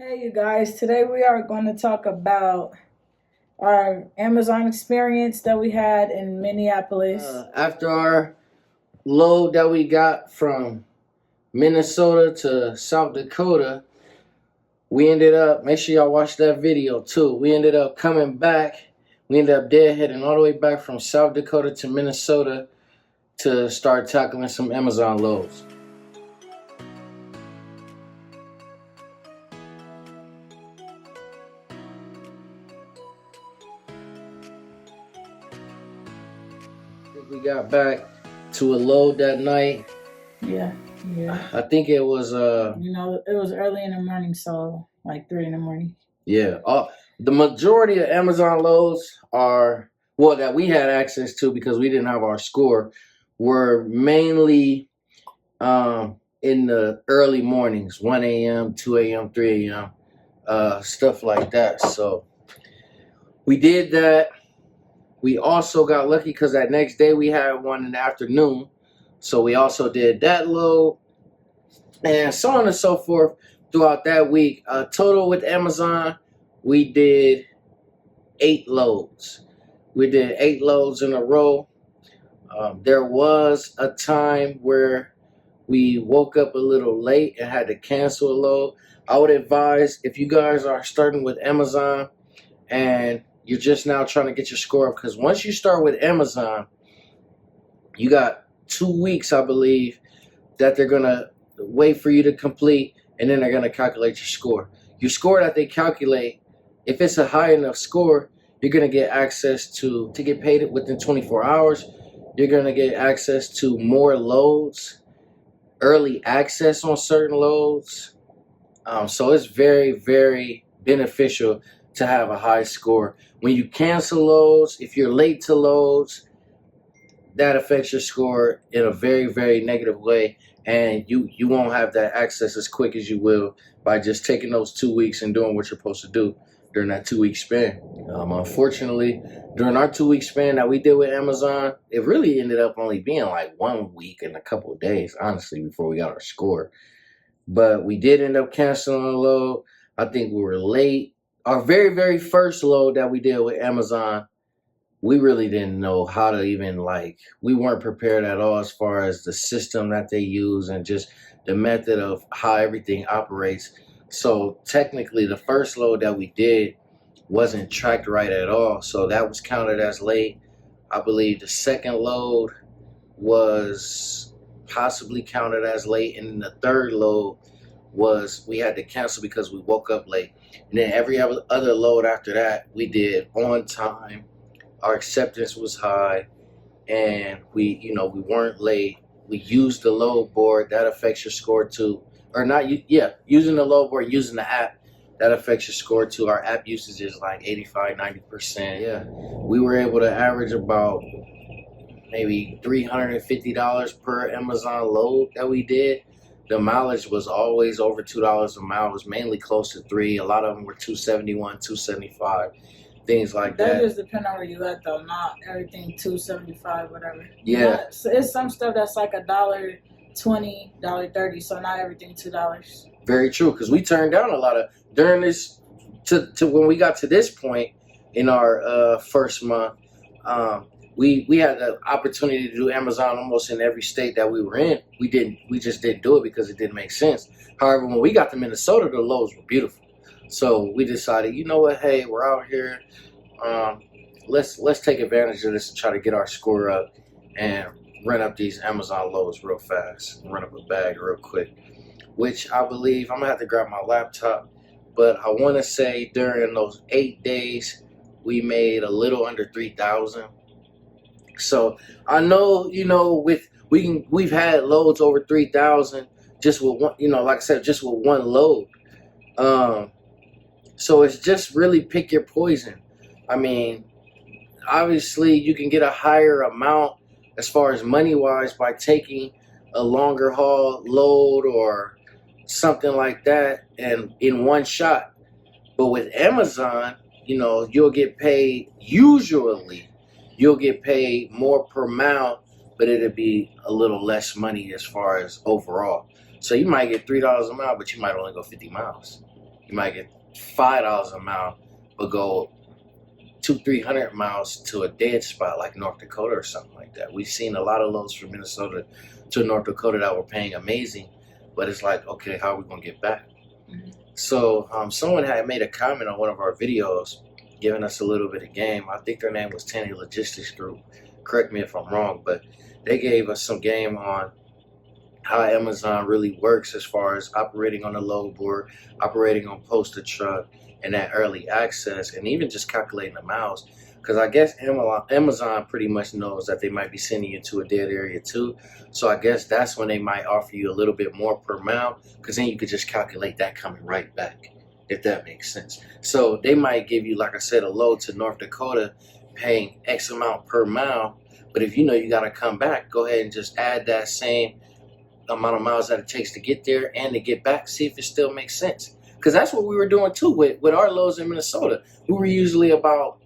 Hey, you guys, today we are going to talk about our Amazon experience that we had in Minneapolis. After our load that we got from Minnesota to South Dakota, we ended up, make sure y'all watch that video too. We ended up coming back. We ended up deadheading all the way back from South Dakota to Minnesota to start tackling some Amazon loads. We got back to a load that night. Yeah. I think it was it was early in the morning, so like 3 in the morning. Yeah. The majority of Amazon loads are, well, that we had access to because we didn't have our score, were mainly in the early mornings, 1 a.m., 2 a.m., 3 a.m., stuff like that. So we did that. We also got lucky because that next day we had one in the afternoon. So we also did that load and so on and so forth throughout that week. Total with Amazon, we did 8 loads. We did 8 loads in a row. There was a time where we woke up a little late and had to cancel a load. I would advise, if you guys are starting with Amazon and you're just now trying to get your score up, because once you start with Amazon, you got 2 weeks, I believe, that they're going to wait for you to complete, and then they're going to calculate your score. Your score that they calculate, if it's a high enough score, you're going to get access to get paid within 24 hours. You're going to get access to more loads, early access on certain loads. So it's very, very beneficial to have a high score. When you cancel loads, if you're late to loads, that affects your score in a very, very negative way, and you won't have that access as quick as you will by just taking those 2 weeks and doing what you're supposed to do during that 2 week span. Unfortunately, during our 2 week span that we did with Amazon, it really ended up only being like 1 week and a couple of days, honestly, before we got our score. But we did end up canceling a load. I think we were late. Our very, very first load that we did with Amazon, we really didn't know how to even, we weren't prepared at all as far as the system that they use and just the method of how everything operates. So technically the first load that we did wasn't tracked right at all. So that was counted as late. I believe the second load was possibly counted as late. And then the third load was we had to cancel because we woke up late. And then every other load after that we did on time. Our acceptance was high, and we weren't late. We used the load board. That affects your score too. Or not, yeah, using the load board, using the app, that affects your score too. Our app usage is like 85, 90%. Yeah, we were able to average about maybe $350 per Amazon load that we did. The mileage was always over $2 a mile. It was mainly close to $3. A lot of them were $2.71, $2.75. Things like that. That just depends on where you at, though. Not everything $2.75, whatever. Yeah. So it's some stuff that's like $1.20, $1.30. So not everything $2. Very true, because we turned down a lot of during this to when we got to this point in our first month. We had the opportunity to do Amazon almost in every state that we were in. We just didn't do it because it didn't make sense. However, when we got to Minnesota, the loads were beautiful. So we decided, you know what, hey, we're out here. Let's take advantage of this and try to get our score up and run up these Amazon loads real fast. Run up a bag real quick. Which I believe, I'm going to have to grab my laptop. But I want to say during those 8 days, we made a little under 3,000. So I know, we've had loads over 3,000 just with one, like I said, just with one load. So it's just really pick your poison. I mean, obviously you can get a higher amount as far as money-wise by taking a longer haul load or something like that and in one shot. But with Amazon, you'll get paid, usually you'll get paid more per mile, but it'll be a little less money as far as overall. So you might get $3 a mile, but you might only go 50 miles. You might get $5 a mile, but go 200-300 miles to a dead spot like North Dakota or something like that. We've seen a lot of loads from Minnesota to North Dakota that were paying amazing, but it's like, okay, how are we gonna get back? So someone had made a comment on one of our videos, giving us a little bit of game. I think their name was Tanny Logistics Group. Correct me if I'm wrong, but they gave us some game on how Amazon really works as far as operating on the load board, operating on posted truck, and that early access, and even just calculating the miles. Because I guess Amazon pretty much knows that they might be sending you to a dead area too. So I guess that's when they might offer you a little bit more per mile, because then you could just calculate that coming right back, if that makes sense. So they might give you, like I said, a load to North Dakota paying X amount per mile. But if you know you got to come back, go ahead and just add that same amount of miles that it takes to get there and to get back, see if it still makes sense. Because that's what we were doing too with our loads in Minnesota. We were usually about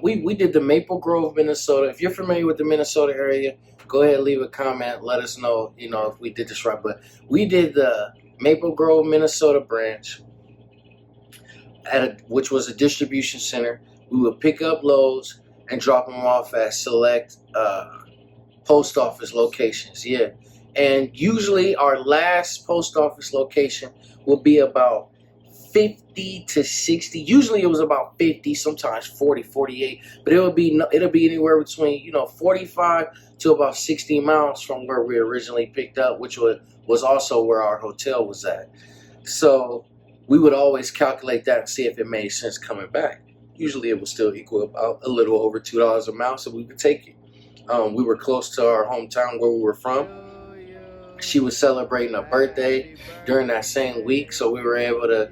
we did the Maple Grove, Minnesota. If you're familiar with the Minnesota area, go ahead and leave a comment. Let us know, if we did this right. But we did the Maple Grove, Minnesota branch, which was a distribution center. We would pick up loads and drop them off at select post office locations. Yeah. And usually our last post office location will be about 50 to 60. Usually it was about 50, sometimes 40, 48, but it'll be anywhere between 45 to about 60 miles from where we originally picked up, which was also where our hotel was at. So we would always calculate that and see if it made sense coming back. Usually it would still equal about a little over $2 a mile, so we would take it. We were close to our hometown where we were from. She was celebrating a birthday during that same week, so we were able to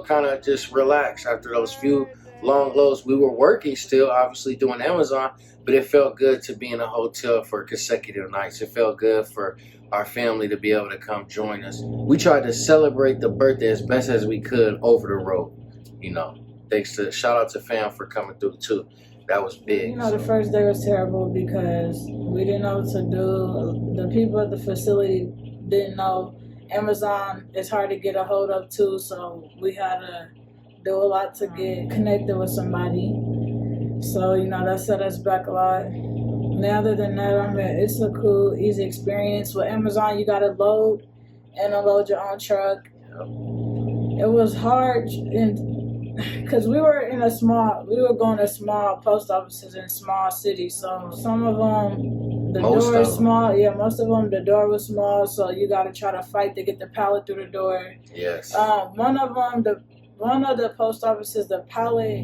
kind of just relax after those few long loads. We were working still, obviously doing Amazon, but it felt good to be in a hotel for consecutive nights. It felt good for our family to be able to come join us. We tried to celebrate the birthday as best as we could over the road. Shout out to fam for coming through too. That was big. The first day was terrible because we didn't know what to do. The people at the facility didn't know. Amazon is hard to get a hold of too, so we had to do a lot to get connected with somebody. So, that set us back a lot. And other than that, it's a cool, easy experience. With Amazon, you got to load and unload your own truck. It was hard because we were going to small post offices in small cities. So some of them, the door is small. Yeah, most of them, the door was small. So you got to try to fight to get the pallet through the door. Yes. One of the post offices, the pallet,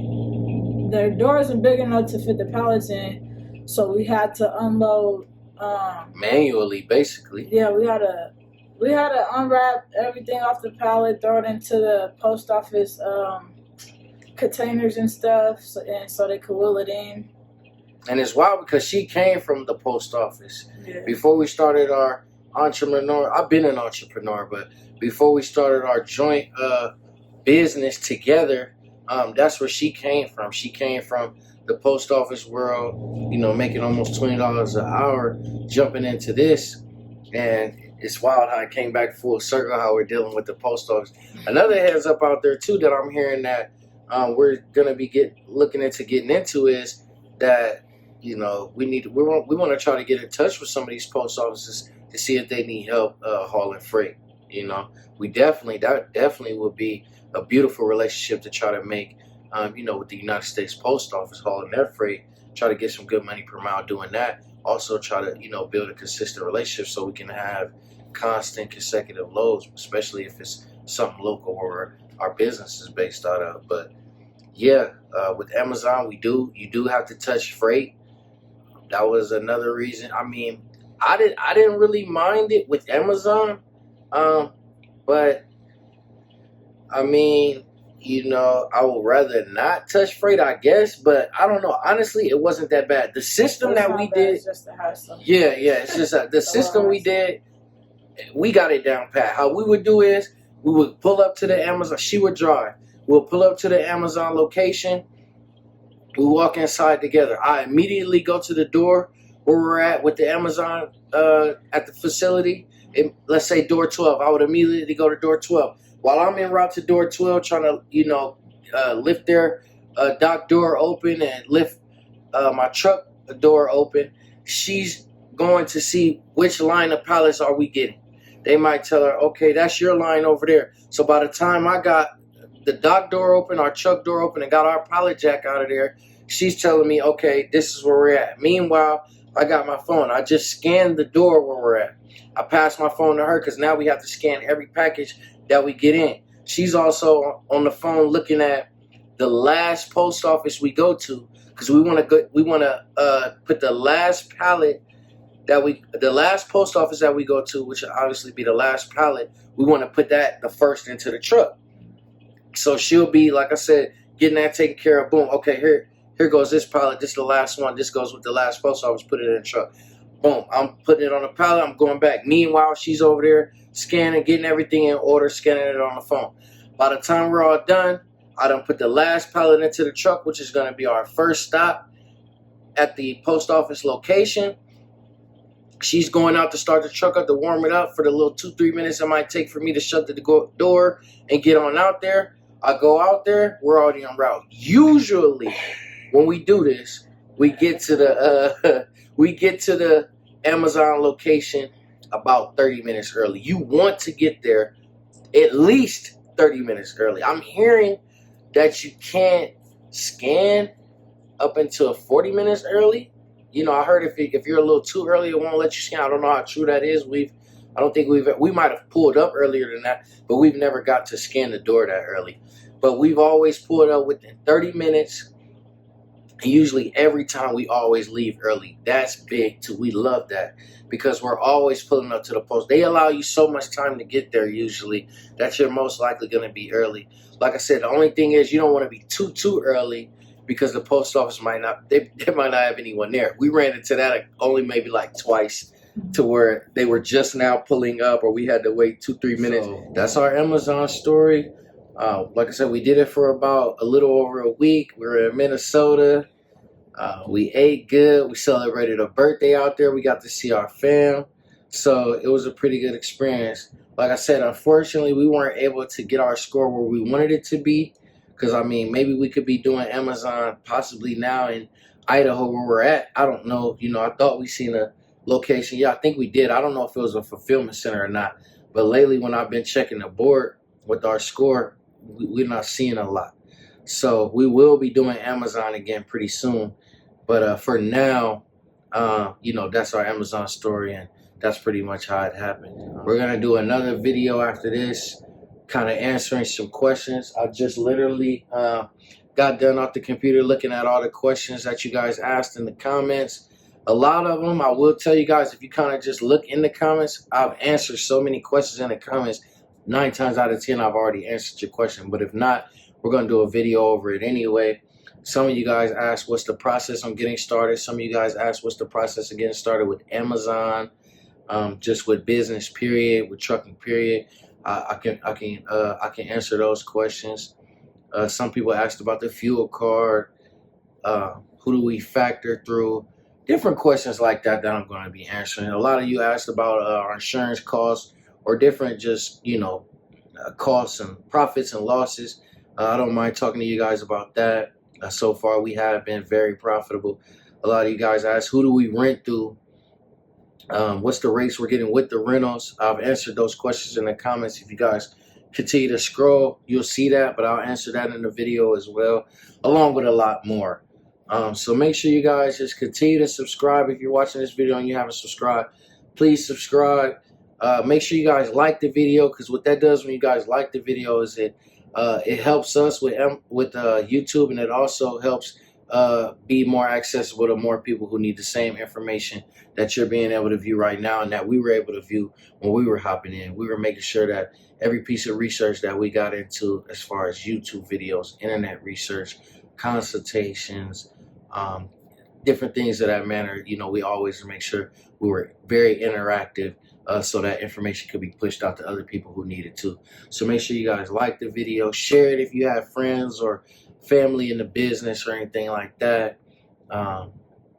their door isn't big enough to fit the pallets in. So we had to unload. Manually, basically. Yeah, we had to unwrap everything off the pallet, throw it into the post office containers and stuff, so they could wheel it in. And it's wild because she came from the post office. Yeah. Before we started our entrepreneur, I've been an entrepreneur, but before we started our joint business together, that's where she came from. She came from the post office world, making almost $20 an hour, jumping into this, and it's wild how it came back full circle, how we're dealing with the post office. Another heads up out there too that I'm hearing that we're gonna be looking into getting into is that we want to try to get in touch with some of these post offices to see if they need help hauling freight. That definitely would be a beautiful relationship to try to make. With the United States Post Office hauling their freight, try to get some good money per mile doing that. Also try to build a consistent relationship so we can have constant consecutive loads, especially if it's something local where our business is based out of. But yeah, with Amazon, you do have to touch freight. That was another reason. I didn't really mind it with Amazon, but I would rather not touch freight, I guess, but I don't know. Honestly, it wasn't that bad. The system that we did, it's just the hassle. yeah, it's just the system we did. We got it down pat. How we would do is we would pull up to the Amazon. She would drive. We'll pull up to the Amazon location. We walk inside together. I immediately go to the door where we're at with the Amazon at the facility. Let's say door 12. I would immediately go to door 12. while I'm en route to door 12 trying to, lift their dock door open and lift my truck door open, she's going to see which line of pallets are we getting. They might tell her, okay, that's your line over there. So by the time I got the dock door open, our truck door open, and got our pallet jack out of there, she's telling me, okay, this is where we're at. Meanwhile, I got my phone. I just scanned the door where we're at. I passed my phone to her because now we have to scan every package that we get in. She's also on the phone looking at the last post office we go to, because we want to put the last pallet the last post office that we go to, which will obviously be the last pallet. We want to put that the first into the truck. So she'll be, like I said, getting that taken care of. Boom. Okay, here goes this pallet. This is the last one. This goes with the last post office. Put it in the truck. Boom. I'm putting it on the pallet. I'm going back. Meanwhile, she's over there scanning, getting everything in order, scanning it on the phone. By the time we're all done, I done put the last pallet into the truck, which is going to be our first stop at the post office location. She's going out to start the truck up to warm it up for the little 2-3 minutes it might take for me to shut the door and get on out there. I go out there, we're already en route. Usually, when we do this, we get to the Amazon location about 30 minutes early. You want to get there at least 30 minutes early. I'm hearing that you can't scan up until 40 minutes early. I heard if you're a little too early, it won't let you scan. I don't know how true that is. We might have pulled up earlier than that, but we've never got to scan the door that early. But we've always pulled up within 30 minutes. And usually every time we always leave early. That's big too. We love that because we're always pulling up to the post. They allow you so much time to get there usually that you're most likely going to be early. Like I said, the only thing is you don't want to be too early, because the post office might not have anyone there. We ran into that only maybe like twice, to where they were just now pulling up or we had to wait 2-3 minutes. So that's our Amazon story. Like I said, we did it for about a little over a week. We were in Minnesota. We ate good. We celebrated a birthday out there. We got to see our fam. So it was a pretty good experience. Like I said, unfortunately, we weren't able to get our score where we wanted it to be. Because, maybe we could be doing Amazon possibly now in Idaho where we're at. I don't know. I thought we seen a location. Yeah, I think we did. I don't know if it was a fulfillment center or not. But lately when I've been checking the board with our score, we're not seeing a lot. So we will be doing Amazon again pretty soon. But for now, that's our Amazon story. And that's pretty much how it happened. We're going to do another video after this, kind of answering some questions. I just literally got done off the computer looking at all the questions that you guys asked in the comments. A lot of them, I will tell you guys, if you kind of just look in the comments, I've answered so many questions in the comments. 9 times out of 10, I've already answered your question. But if not, we're going to do a video over it anyway. Some of you guys asked what's the process on getting started. Some of you guys asked what's the process of getting started with Amazon, just with business period, with trucking period. I can answer those questions. Some people asked about the fuel card. Who do we factor through? Different questions like that I'm going to be answering. A lot of you asked about our insurance costs or different just, costs and profits and losses. I don't mind talking to you guys about that. So far, we have been very profitable. A lot of you guys asked, who do we rent through? What's the rates we're getting with the rentals? I've answered those questions in the comments. If you guys continue to scroll, you'll see that, but I'll answer that in the video as well, along with a lot more. So make sure you guys just continue to subscribe. If you're watching this video and you haven't subscribed, please subscribe. Make sure you guys like the video, because what that does when you guys like the video is it helps us with YouTube, and it also helps be more accessible to more people who need the same information that you're being able to view right now and that we were able to view when we were hopping in. We were making sure that every piece of research that we got into, as far as YouTube videos, internet research, consultations, different things of that manner, we always make sure we were very interactive, so that information could be pushed out to other people who need it too. So make sure you guys like the video, share it if you have friends or family in the business or anything like that,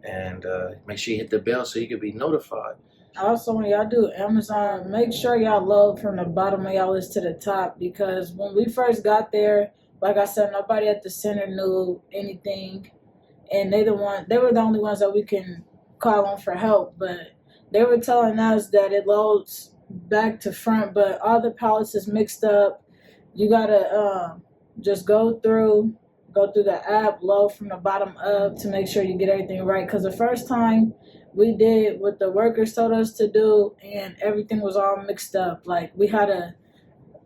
and make sure you hit the bell so you can be notified. Also, when y'all do Amazon, make sure y'all load from the bottom of y'all list to the top, because when we first got there, like I said, nobody at the center knew anything, and they were the only ones that we can call on for help. But they were telling us that it loads back to front, but all the pallets is mixed up. You gotta just go through the app, load from the bottom up to make sure you get everything right. Because the first time we did what the workers told us to do, and everything was all mixed up. Like, we had to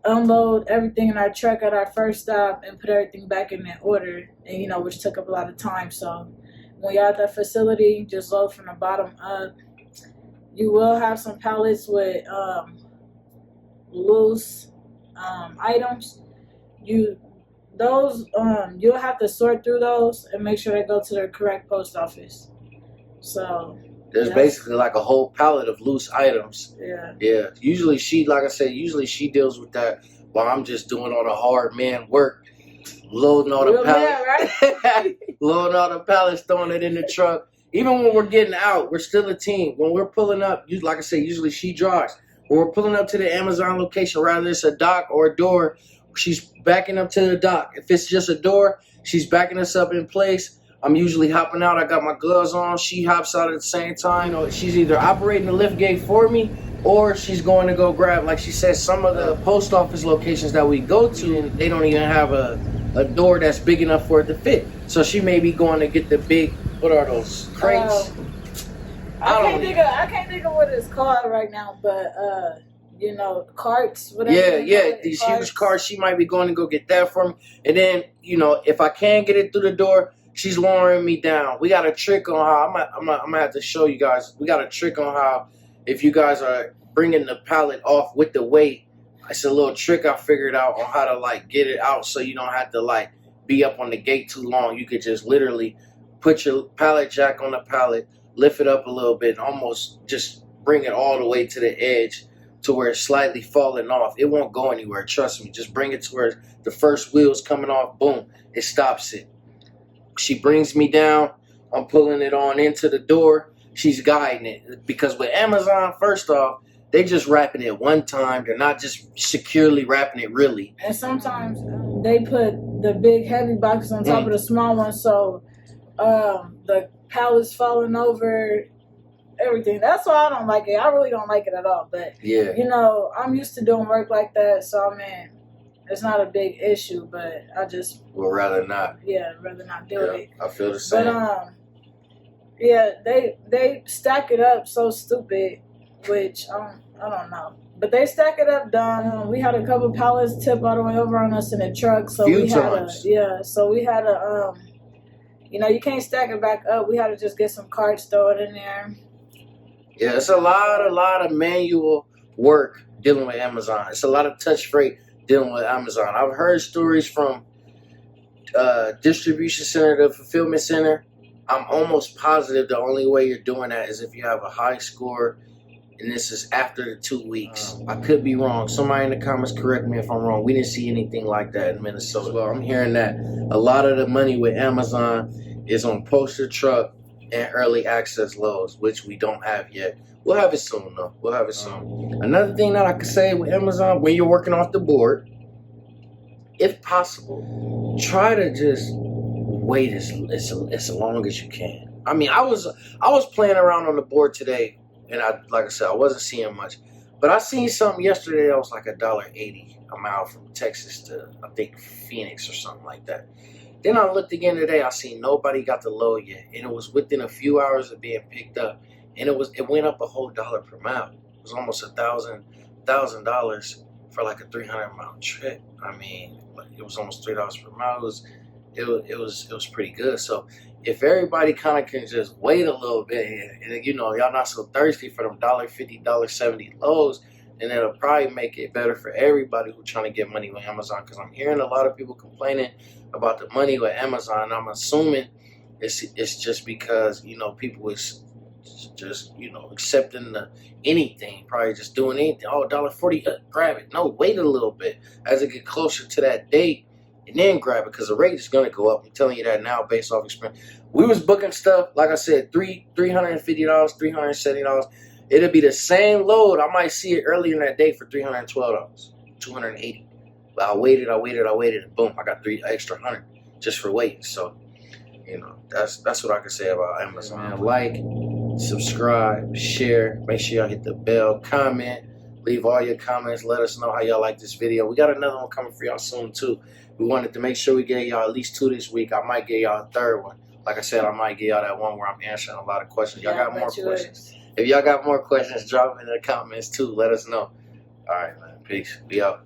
unload everything in our truck at our first stop and put everything back in that order, and which took up a lot of time. So when you're at the facility, just load from the bottom up. You will have some pallets with loose items. You'll have to sort through those and make sure they go to the correct post office. So There's basically like a whole pallet of loose items. Yeah. Yeah. Usually like I said, she deals with that while I'm just doing all the hard man work, loading all the pallets, right? Loading all the pallets, throwing it in the truck. Even when we're getting out, we're still a team. When we're pulling up, like I said, usually she drives. When we're pulling up to the Amazon location, rather it's a dock or a door, she's backing up to the dock. If it's just a door, she's backing us up in place. I'm usually hopping out. I got my gloves on. She hops out at the same time. Or she's either operating the lift gate for me, or she's going to go grab, like she said, some of the post office locations that we go to, they don't even have a door that's big enough for it to fit. So she may be going to get the big, what are those, crates? I can't think of what it's called right now, but carts, whatever. These huge carts. She might be going to go get that for me. And then, if I can't get it through the door, she's lowering me down. We got a trick on how, I'm gonna have to show you guys. We got a trick on how, if you guys are bringing the pallet off with the weight, it's a little trick I figured out on how to get it out so you don't have to be up on the gate too long. You could just literally put your pallet jack on the pallet, lift it up a little bit, and almost just bring it all the way to the edge to where it's slightly falling off. It won't go anywhere, trust me. Just bring it to where the first wheel's coming off, boom, it stops it. She brings me down, I'm pulling it on into the door, she's guiding it. Because with Amazon, first off, they just wrapping it one time. They're not just securely wrapping it really. And sometimes they put the big heavy boxes on top of the small ones, so the pallets falling over, everything. That's why I don't like it. I really don't like it at all. But yeah, I'm used to doing work like that, so it's not a big issue. But I just would rather not. Yeah, rather not do it. I feel the same. But they stack it up so stupid, which I don't know. But they stack it up dumb. We had a couple pallets tip all the way over on us in the truck, so we had a you can't stack it back up. We had to just get some carts, throw it in there. Yeah, it's a lot of manual work dealing with Amazon. It's a lot of touch freight dealing with Amazon. I've heard stories from distribution center to fulfillment center. I'm almost positive the only way you're doing that is if you have a high score, and this is after the 2 weeks. I could be wrong. Somebody in the comments correct me if I'm wrong. We didn't see anything like that in Minnesota. Well, I'm hearing that a lot of the money with Amazon is on posted truck and early access loads, which we don't have yet. We'll have it soon, though. We'll have it soon. Another thing that I could say with Amazon, when you're working off the board, if possible, try to just wait as long as you can. I mean, I was playing around on the board today, and like I said, I wasn't seeing much. But I seen something yesterday that was like $1.80 a mile from Texas to, I think, Phoenix or something like that. Then I looked again today. I seen nobody got the load yet, and it was within a few hours of being picked up, and it went up a whole $1 per mile. It was almost $1,000 for like a 300-mile trip. I mean, it was almost $3 per mile. It was pretty good. So if everybody kind of can just wait a little bit, and y'all not so thirsty for them $1.50, $1.70 lows, and it'll probably make it better for everybody who's trying to get money with Amazon. Because I'm hearing a lot of people complaining about the money with Amazon. I'm assuming it's just because people is just accepting anything, probably just doing anything. Oh, $1.40, grab it. No, wait a little bit as it get closer to that date, and then grab it, because the rate is gonna go up. I'm telling you that now based off experience. We was booking stuff, like I said, $350, $370. It'll be the same load. I might see it earlier in that day for $312, $280. But I waited, and boom, I got extra 100 just for waiting. So, that's what I can say about Amazon. Man, like, subscribe, share. Make sure y'all hit the bell, comment, leave all your comments. Let us know how y'all like this video. We got another one coming for y'all soon too. We wanted to make sure we gave y'all at least 2 this week. I might give y'all a third one. Like I said, I might give y'all that one where I'm answering a lot of questions. Y'all got more questions? If y'all got more questions, drop them in the comments too. Let us know. All right, man. Peace. Be out.